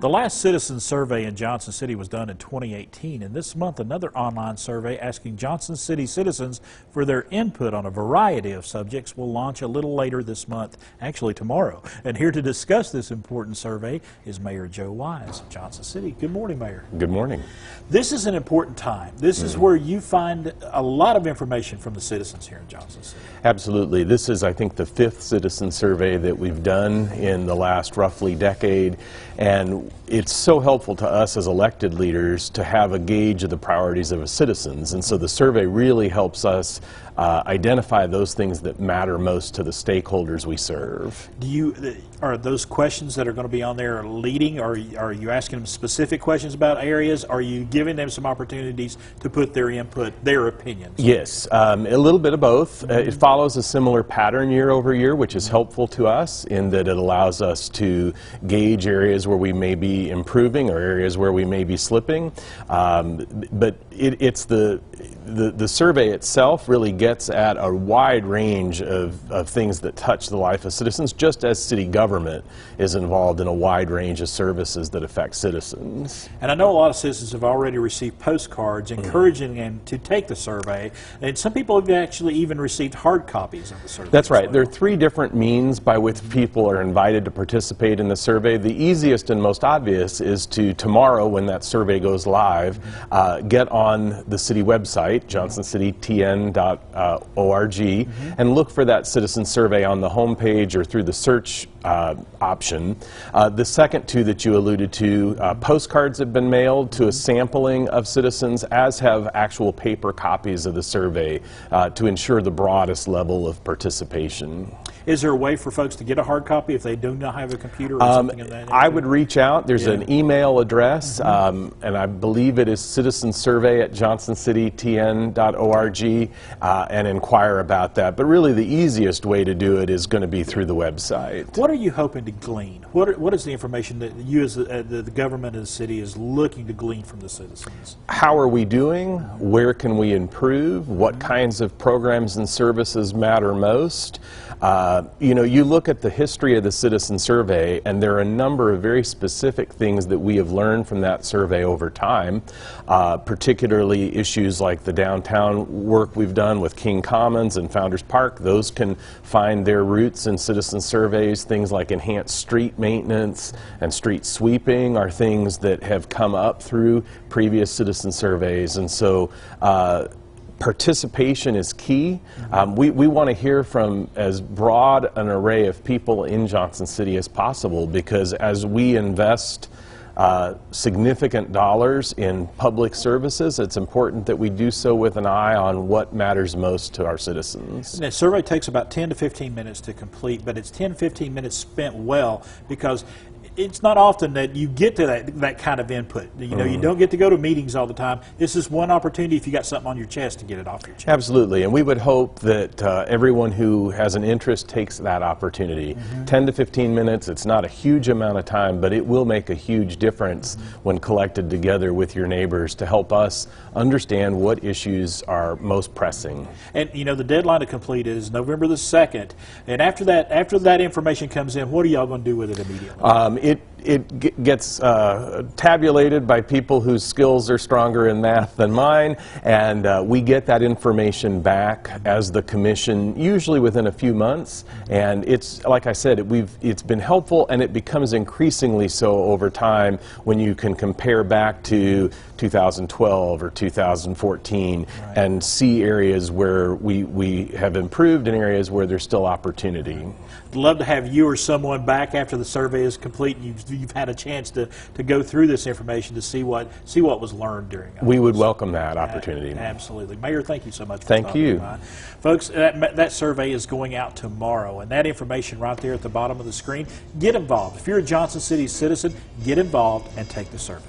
The last citizen survey in Johnson City was done in 2018, and this month another online survey asking Johnson City citizens for their input on a variety of subjects will launch a little later this month, actually tomorrow. And here to discuss this important survey is Mayor Joe Wise of Johnson City. Good morning, Mayor. Good morning. This is an important time. This is where you find a lot of information from the citizens here in Johnson City. Absolutely. This is, I think, the 5th citizen survey that we've done in the last roughly decade, and it's so helpful to us as elected leaders to have a gauge of the priorities of citizens. And so the survey really helps us identify those things that matter most to the stakeholders we serve. Are those questions that are going to be on there leading? Are you asking them specific questions about areas? Are you giving them some opportunities to put their input, their opinions? Yes, a little bit of both. It follows a similar pattern year over year, which is helpful to us in that it allows us to gauge areas where we may be improving or areas where we may be slipping. But it's the survey itself really gets at a wide range of things that touch the life of citizens, just as city government is involved in a wide range of services that affect citizens. And I know a lot of citizens have already received postcards encouraging them to take the survey, and some people have actually even received hard copies of the survey. That's right. There are 3 different means by which people are invited to participate in the survey. The easiest and most obvious is to tomorrow, when that survey goes live, get on the city website, johnsoncitytn.org, and look for that citizen survey on the home page or through the search option. The second 2 that you alluded to, postcards have been mailed to a sampling of citizens, as have actual paper copies of the survey to ensure the broadest level of participation. Is there a way for folks to get a hard copy if they do not have a computer or something of that nature? I would reach out. There's an email address, and I believe it is citizensurvey@johnsoncitytn.org, and inquire about that. But really the easiest way to do it is going to be through the website. What are you hoping to glean? What is the information that you as the government of the city is looking to glean from the citizens? How are we doing? Where can we improve? What kinds of programs and services matter most? You know, you look at the history of the citizen survey, and there are a number of very specific things that we have learned from that survey over time, particularly issues like the downtown work we've done with King Commons and Founders Park. Those can find their roots in citizen surveys. Things like enhanced street maintenance and street sweeping are things that have come up through previous citizen surveys, and so participation is key. We want to hear from as broad an array of people in Johnson City as possible, because as we invest significant dollars in public services, it's important that we do so with an eye on what matters most to our citizens. The survey takes about 10 to 15 minutes to complete, but it's 10 to 15 minutes spent well, because it's not often that you get to that kind of input. You know, you don't get to go to meetings all the time. This is one opportunity, if you got something on your chest, to get it off your chest. Absolutely, and we would hope that everyone who has an interest takes that opportunity. 10 to 15 minutes, it's not a huge amount of time, but it will make a huge difference when collected together with your neighbors to help us understand what issues are most pressing. And you know, the deadline to complete is November the 2nd, and after that information comes in, what are y'all going to do with it immediately? It gets tabulated by people whose skills are stronger in math than mine, and we get that information back as the commission, usually within a few months. And it's, like I said, it's been helpful, and it becomes increasingly so over time when you can compare back to 2012 or 2014 and see areas where we have improved and areas where there's still opportunity. I'd love to have you or someone back after the survey is complete and you've had a chance to go through this information to see what was learned during it. We would welcome that opportunity. Absolutely. Mayor, thank you so much for Thank you. Folks, that survey is going out tomorrow, and that information right there at the bottom of the screen. Get involved. If you're a Johnson City citizen, get involved and take the survey.